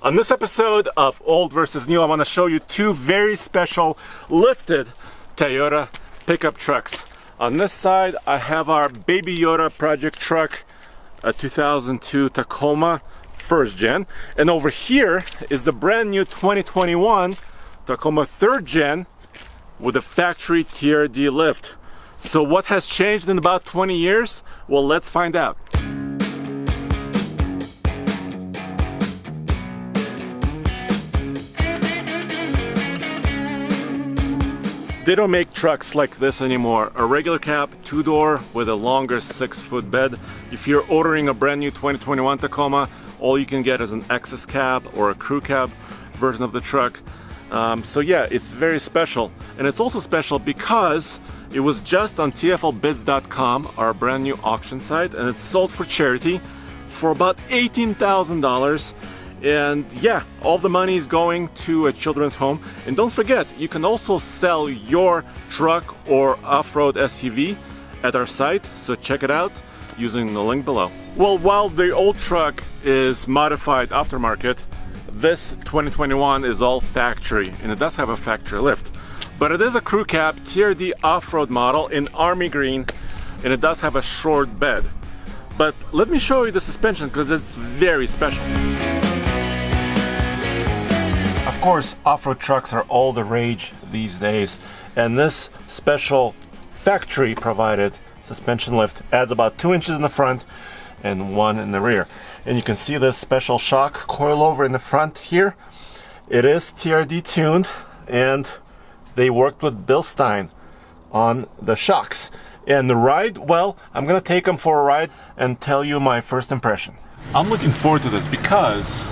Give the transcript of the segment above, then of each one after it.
On this episode of Old versus New, I want to show you two very special lifted Toyota pickup trucks. On this side, I have our Baby Yoda project truck, a 2002 Tacoma first gen. And over here is the brand new 2021 Tacoma third gen with a factory TRD lift. So what has changed in about 20 years? Well, let's find out. They don't make trucks like this anymore. A regular cab, two-door with a longer 6-foot bed. If you're ordering a brand new 2021 Tacoma, all you can get is an XS cab or a crew cab version of the truck. So yeah, it's very special. And it's also special because it was just on TFLbids.com, our brand new auction site, and it's sold for charity for about $18,000. And yeah, all the money is going to a children's home. And don't forget, you can also sell your truck or off-road SUV at our site, so check it out using the link below. Well, while the old truck is modified aftermarket, this 2021 is all factory, and it does have a factory lift. But it is a crew cab TRD off-road model in army green, and it does have a short bed. But let me show you the suspension because it's very special. Of course, off-road trucks are all the rage these days, and this special factory provided suspension lift adds about 2 inches in the front and 1 in the rear. And you can see this special shock coilover in the front here. It is TRD tuned, and they worked with Bilstein on the shocks. And the ride, well, I'm gonna take them for a ride and tell you my first impression. I'm looking forward to this because,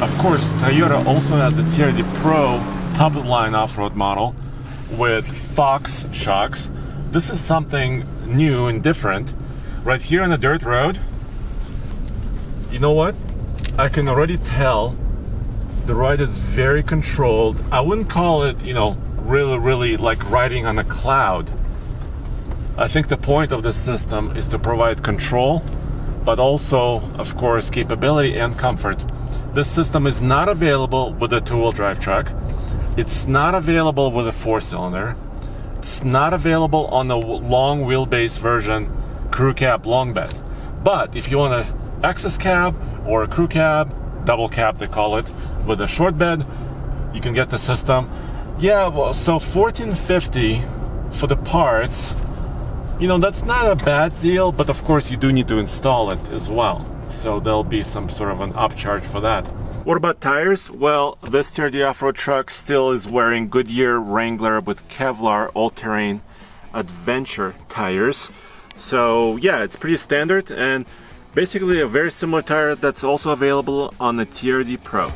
of course, Toyota also has the Trd Pro top-of-the-line off-road model with Fox shocks. This is something new and different. Right here on the dirt road, you know what? I can already tell the ride is very controlled. I wouldn't call it, really like riding on a cloud. I think the point of this system is to provide control, but also, of course, capability and comfort. This system is not available with a two-wheel drive truck. It's not available with a 4-cylinder. It's not available on the long wheelbase version crew cab long bed. But if you want an XS cab or a crew cab, double cab they call it, with a short bed, you can get the system. Yeah, well, so $1,450 for the parts. That's not a bad deal, but of course you do need to install it as well. So there'll be some sort of an upcharge for that. What about tires? Well, this TRD off-road truck still is wearing Goodyear Wrangler with Kevlar all-terrain adventure tires. So yeah, it's pretty standard and basically a very similar tire that's also available on the TRD Pro.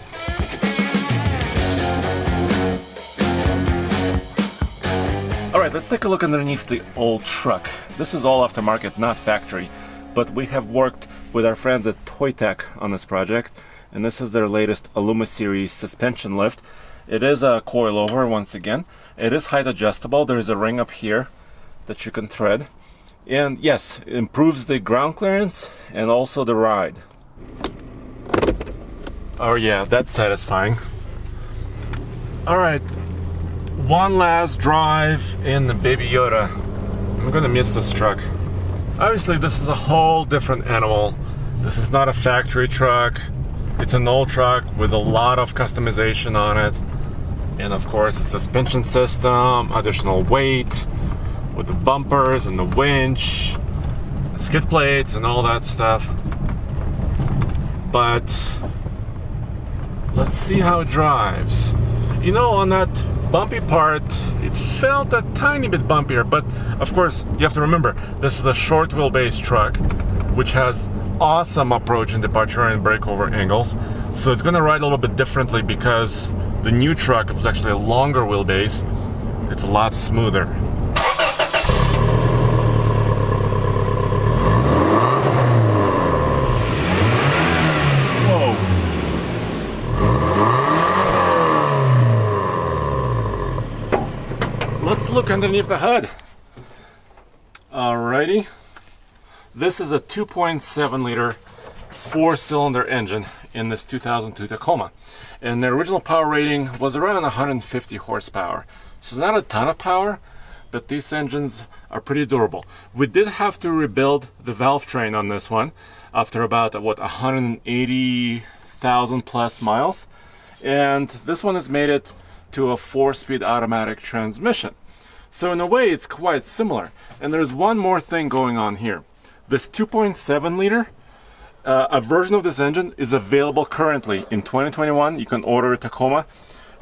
Alright, let's take a look underneath the old truck. This is all aftermarket, not factory, but we have worked with our friends at Toytech on this project, and this is their latest Aluma Series suspension lift. It is a coilover once again. It is height adjustable. There is a ring up here that you can thread. And yes, it improves the ground clearance and also the ride. Oh yeah, that's satisfying. Alright, one last drive in the Baby Yoda. I'm gonna miss this truck. Obviously, this is a whole different animal. This is not a factory truck. It's an old truck with a lot of customization on it. And of course, a suspension system, additional weight, with the bumpers and the winch, the skid plates and all that stuff. But let's see how it drives. On that bumpy part, it felt a tiny bit bumpier, but of course you have to remember this is a short wheelbase truck which has awesome approach and departure and breakover angles, so it's going to ride a little bit differently because the new truck was actually a longer wheelbase. It's a lot smoother. Whoa. Let's look underneath the hood. Alrighty. This is a 2.7 liter 4-cylinder engine, in this 2002 Tacoma. And the original power rating was around 150 horsepower. So not a ton of power, but these engines are pretty durable. We did have to rebuild the valve train on this one after about, 180,000 plus miles. And this one has made it to a 4-speed automatic transmission. So in a way, it's quite similar. And there's one more thing going on here. This 2.7 liter, a version of this engine is available currently in 2021. You can order a Tacoma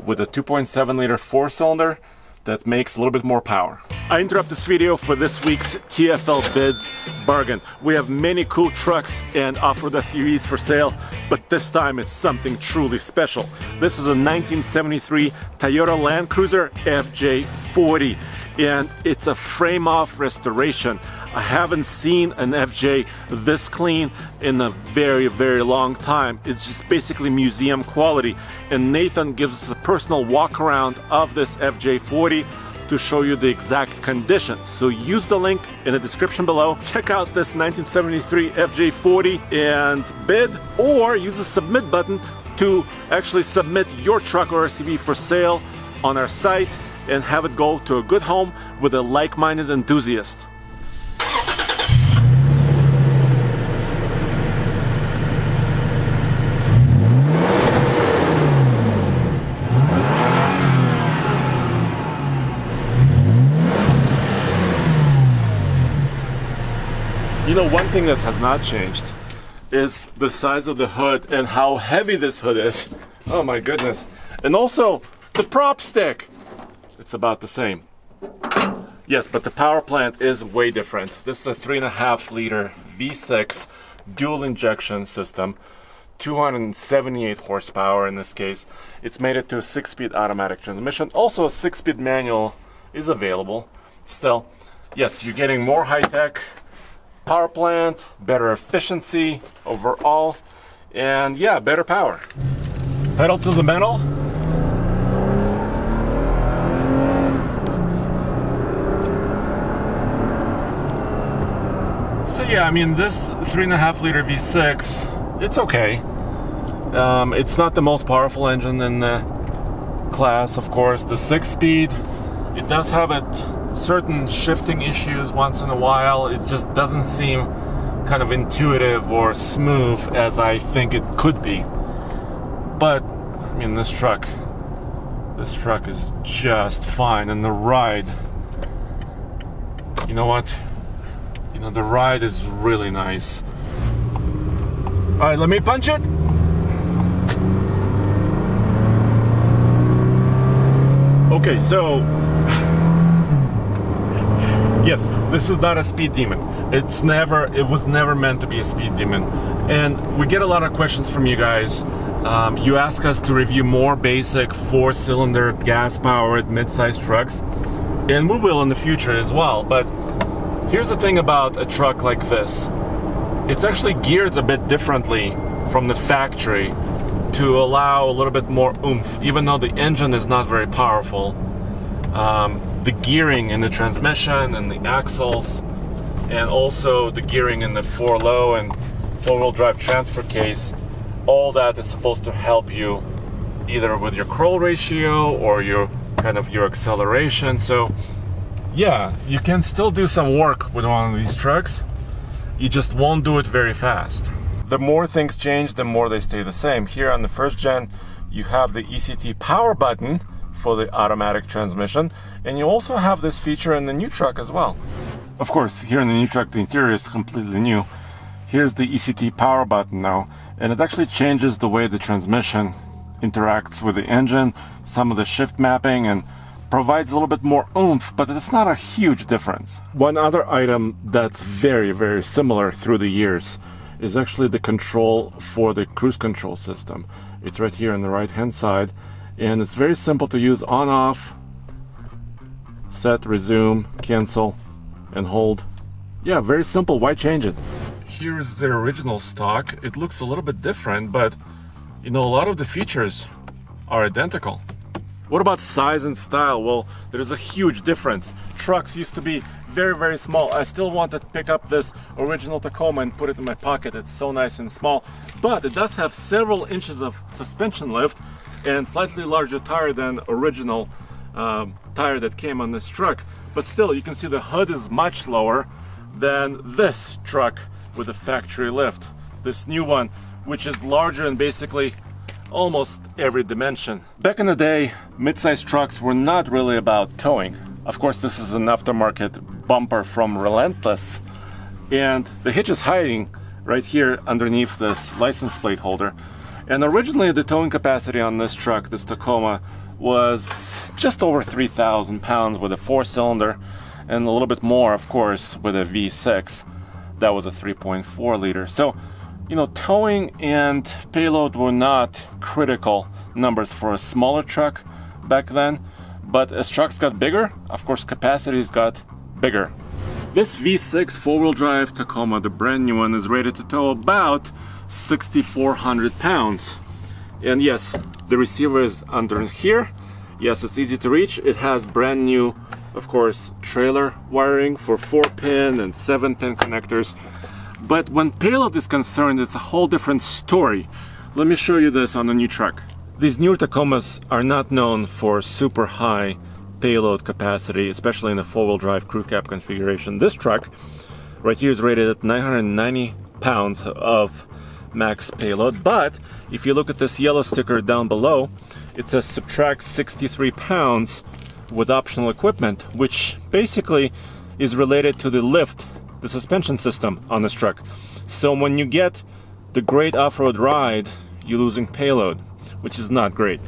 with a 2.7 liter 4-cylinder that makes a little bit more power. I interrupt this video for this week's TFL Bids Bargain. We have many cool trucks and off-road SUVs for sale, but this time it's something truly special. This is a 1973 Toyota Land Cruiser FJ40, and it's a frame-off restoration. I haven't seen an FJ this clean in a very, very long time. It's just basically museum quality. And Nathan gives us a personal walk around of this FJ40 to show you the exact condition. So use the link in the description below. Check out this 1973 FJ40 and bid, or use the submit button to actually submit your truck or SUV for sale on our site and have it go to a good home with a like-minded enthusiast. You know, one thing that has not changed is the size of the hood and how heavy this hood is. Oh my goodness. And also the prop stick. It's about the same. Yes, but the power plant is way different. This is a 3.5 liter V6 dual injection system, 278 horsepower in this case. It's made it to a 6-speed automatic transmission. Also a 6-speed manual is available. Still, yes, you're getting more high-tech power plant, better efficiency overall, and yeah, better power. Pedal to the metal. So yeah, I mean, this 3.5 liter V6, it's okay. It's not the most powerful engine in the class, of course. The 6-speed, it does have certain shifting issues once in a while. It just doesn't seem kind of intuitive or smooth as I think it could be. But I mean, this truck is just fine, and the ride, you know what? You know, the ride is really nice. All right, let me punch it. Okay, so yes, this is not a speed demon. It was never meant to be a speed demon. And we get a lot of questions from you guys. You ask us to review more basic 4-cylinder gas-powered mid-sized trucks, and we will in the future as well. But here's the thing about a truck like this. It's actually geared a bit differently from the factory to allow a little bit more oomph, even though the engine is not very powerful. The gearing in the transmission and the axles, and also the gearing in the 4-low and 4-wheel drive transfer case, all that is supposed to help you either with your crawl ratio or your acceleration. So yeah, you can still do some work with one of these trucks. You just won't do it very fast. The more things change, the more they stay the same. Here on the first gen, you have the ECT power button for the automatic transmission, and you also have this feature in the new truck as well. Of course, here in the new truck, the interior is completely new. Here's the ECT power button now, and it actually changes the way the transmission interacts with the engine, some of the shift mapping, and provides a little bit more oomph, but it's not a huge difference. One other item that's very, very similar through the years is actually the control for the cruise control system. It's right here on the right hand side, and it's very simple to use: on, off, set, resume, cancel, and hold. Yeah, very simple. Why change it? Here's the original stock. It looks a little bit different, but you know, a lot of the features are identical. What about size and style? Well, there's a huge difference. Trucks used to be very, very small. I still want to pick up this original Tacoma and put it in my pocket. It's so nice and small, but it does have several inches of suspension lift and slightly larger tire than original tire that came on this truck. But still, you can see the hood is much lower than this truck with the factory lift. This new one, which is larger in basically almost every dimension. Back in the day, mid-sized trucks were not really about towing. Of course, this is an aftermarket bumper from Relentless, and the hitch is hiding right here underneath this license plate holder. And originally the towing capacity on this truck, this Tacoma, was just over 3,000 pounds with a 4-cylinder, and a little bit more, of course, with a V6 that was a 3.4 liter. So, you know, towing and payload were not critical numbers for a smaller truck back then, but as trucks got bigger, of course, capacities got bigger. This V6 4-wheel drive Tacoma, the brand new one, is rated to tow about 6,400 pounds. And yes, the receiver is under here. Yes, it's easy to reach. It has brand new, of course, trailer wiring for 4-pin and 7-pin connectors. But when payload is concerned, it's a whole different story. Let me show you this on the new truck. These newer Tacomas are not known for super high payload capacity, especially in the 4-wheel drive crew cab configuration. This truck right here is rated at 990 pounds of max payload, but if you look at this yellow sticker down below, it says subtract 63 pounds with optional equipment, which basically is related to the lift, the suspension system on this truck. So when you get the great off-road ride, you're losing payload, which is not great.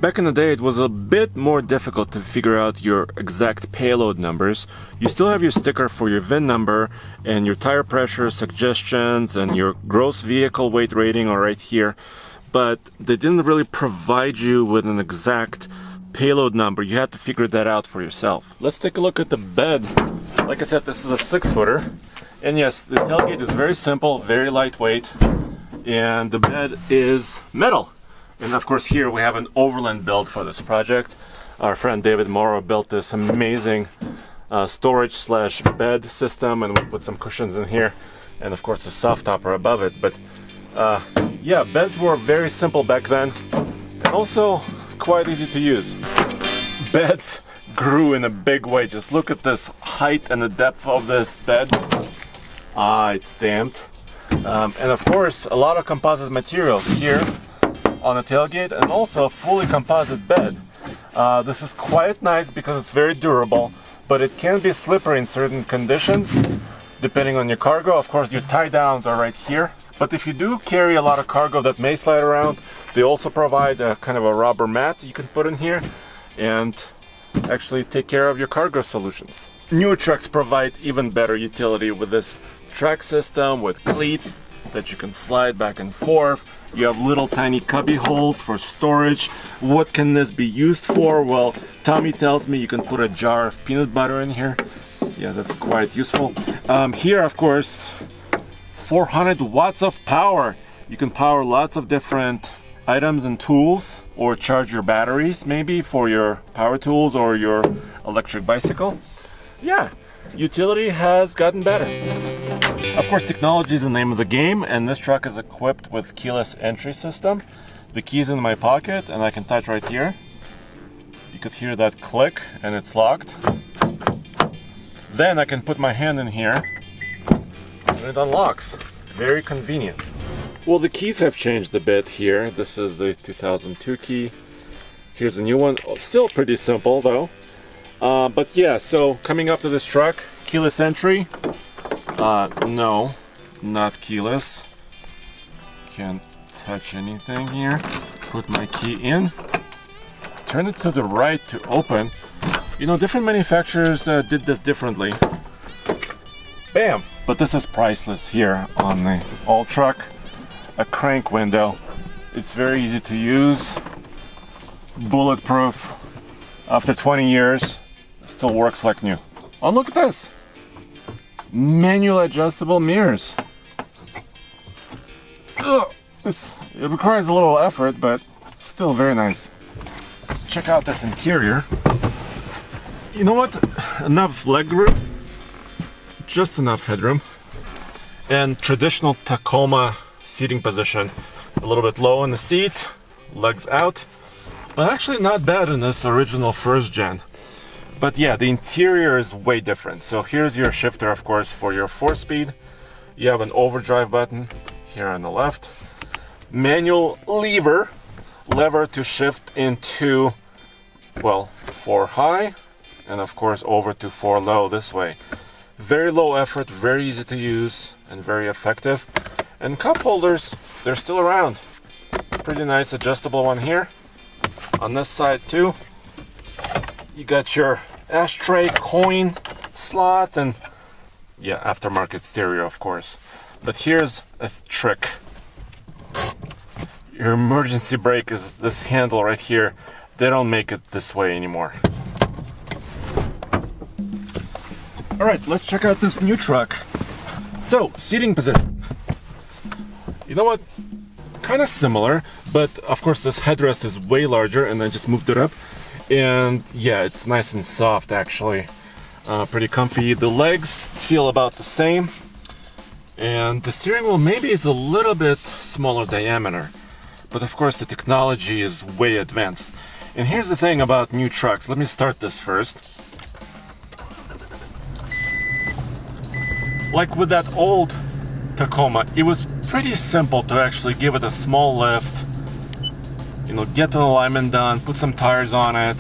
Back in the day, it was a bit more difficult to figure out your exact payload numbers. You still have your sticker for your VIN number and your tire pressure suggestions and your gross vehicle weight rating are right here, but they didn't really provide you with an exact payload number. You had to figure that out for yourself. Let's take a look at the bed. Like I said, this is a 6-footer, and yes, the tailgate is very simple, very lightweight, and the bed is metal. And of course here we have an overland build for this project. Our friend David Morrow built this amazing storage slash bed system, and we put some cushions in here and of course a soft topper above it. But yeah, beds were very simple back then and also quite easy to use. Beds grew in a big way. Just look at this height and the depth of this bed. It's damped. And of course a lot of composite materials here on the tailgate, and also a fully composite bed. This is quite nice because it's very durable, but it can be slippery in certain conditions depending on your cargo. Of course, your tie downs are right here, but if you do carry a lot of cargo that may slide around, they also provide a kind of a rubber mat you can put in here and actually take care of your cargo solutions. Newer trucks provide even better utility with this track system with cleats that you can slide back and forth. You have little tiny cubby holes for storage. What can this be used for? Well, Tommy tells me you can put a jar of peanut butter in here. Yeah, that's quite useful. Here, of course, 400 watts of power. You can power lots of different items and tools, or charge your batteries maybe for your power tools or your electric bicycle. Yeah, utility has gotten better. Of course, technology is the name of the game, and this truck is equipped with keyless entry system. The key's in my pocket and I can touch right here. You could hear that click and it's locked. Then I can put my hand in here and it unlocks. Very convenient. Well, the keys have changed a bit here. This is the 2002 key. Here's a new one. Still pretty simple though. But yeah, so coming up to this truck, keyless entry. No, not keyless. Can't touch anything here. Put my key in. Turn it to the right to open. You know, different manufacturers did this differently. Bam! But this is priceless here on the old truck. A crank window. It's very easy to use. Bulletproof. After 20 years, it still works like new. Oh, look at this! Manual adjustable mirrors. Ugh, it requires a little effort, but still very nice. Let's check out this interior. You know what? Enough leg room. just enough headroom. And traditional Tacoma seating position, a little bit low in the seat, legs out, but actually not bad in this original first gen. But yeah, the interior is way different. So here's your shifter, of course, for your 4-speed. You have an overdrive button here on the left. Manual lever to shift into, well, 4 high, and of course over to 4 low this way. Very low effort, very easy to use, and very effective. And cup holders, they're still around. Pretty nice adjustable one here. On this side too, you got your ashtray, coin slot, and yeah, aftermarket stereo, of course. But here's a trick. Your emergency brake is this handle right here. They don't make it this way anymore. All right, let's check out this new truck. So, seating position. You know what? Kind of similar, but of course this headrest is way larger, and I just moved it up. And yeah, it's nice and soft actually. Pretty comfy. The legs feel about the same. And the steering wheel maybe is a little bit smaller diameter. But of course the technology is way advanced. And here's the thing about new trucks. Let me start this first. Like with that old Tacoma, it was pretty simple to actually give it a small lift, you know, get the alignment done, put some tires on it,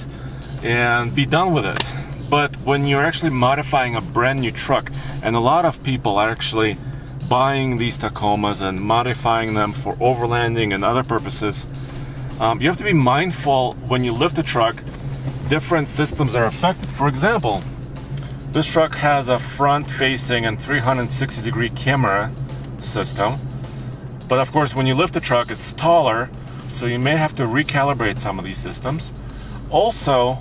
and be done with it. But when you're actually modifying a brand new truck, and a lot of people are actually buying these Tacomas and modifying them for overlanding and other purposes, you have to be mindful when you lift a truck, different systems are affected. For example, this truck has a front-facing and 360-degree camera system. But of course, when you lift the truck, it's taller, so you may have to recalibrate some of these systems. Also,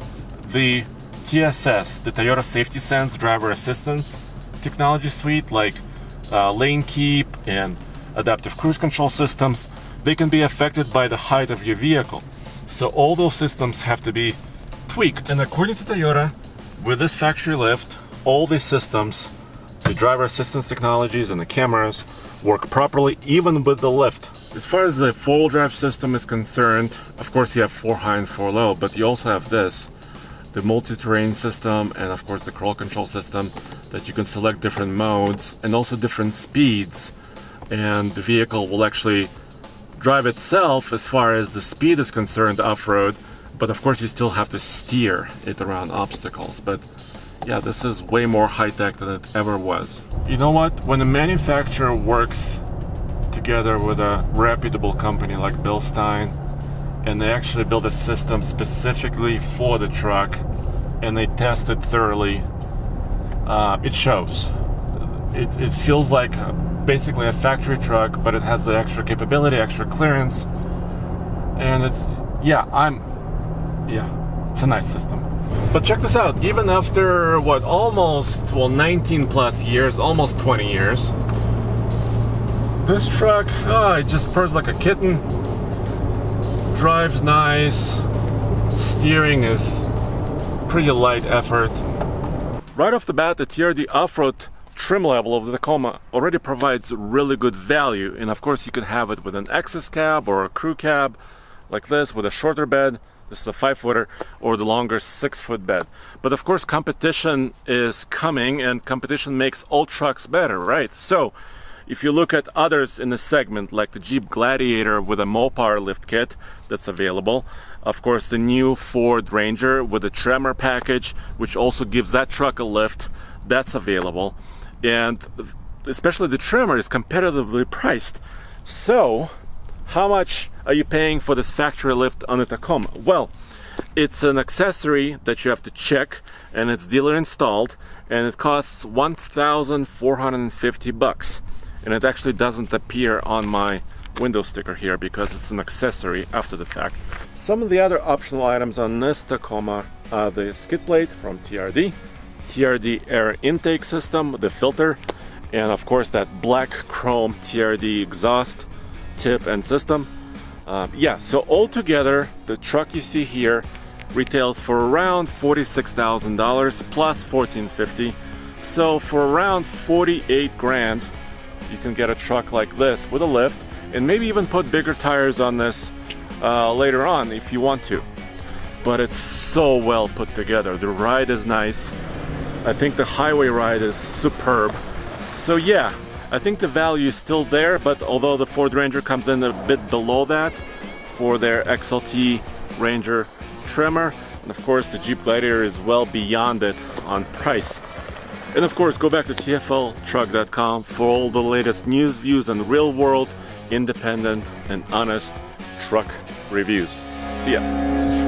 the TSS, the Toyota Safety Sense driver assistance technology suite, like lane keep and adaptive cruise control systems, they can be affected by the height of your vehicle. So all those systems have to be tweaked. And according to Toyota, with this factory lift, all these systems, the driver assistance technologies and the cameras, work properly even with the lift. As far as the 4-wheel drive system is concerned, of course you have 4 high and 4 low, but you also have this, the multi-terrain system, and of course the crawl control system, that you can select different modes and also different speeds, and the vehicle will actually drive itself as far as the speed is concerned off-road, but of course you still have to steer it around obstacles. But yeah, this is way more high-tech than it ever was. You know what? When a manufacturer works together with a reputable company like Bilstein, and they actually build a system specifically for the truck, and they test it thoroughly, it shows. It feels like basically a factory truck, but it has the extra capability, extra clearance, and it's a nice system. But check this out, even after what, almost, well, 19 plus years, almost 20 years, this truck, it just purrs like a kitten, drives nice, steering is pretty light effort. Right off the bat, the TRD off-road trim level of the Tacoma already provides really good value, and of course you can have it with an access cab or a crew cab like this with a shorter bed. This is a 5-footer, or the longer 6-foot bed. But of course competition is coming, and competition makes all trucks better, right? So if you look at others in the segment, like the Jeep Gladiator with a Mopar lift kit that's available, of course the new Ford Ranger with a Tremor package, which also gives that truck a lift, that's available. And especially the Tremor is competitively priced. So how much are you paying for this factory lift on the Tacoma? Well, it's an accessory that you have to check, and it's dealer installed, and it costs $1,450. And it actually doesn't appear on my window sticker here because it's an accessory after the fact. Some of the other optional items on this Tacoma are the skid plate from TRD, TRD air intake system, the filter, and of course that black chrome TRD exhaust tip and system. So altogether the truck you see here retails for around $46,000 plus $1,450. So for around 48 grand, you can get a truck like this with a lift, and maybe even put bigger tires on this later on if you want to. But it's so well put together. The ride is nice. I think the highway ride is superb. So yeah, I think the value is still there, but although the Ford Ranger comes in a bit below that for their XLT Ranger trimmer, and of course the Jeep Gladiator is well beyond it on price. And of course, go back to TFLtruck.com for all the latest news, views, and real-world, independent, and honest truck reviews. See ya.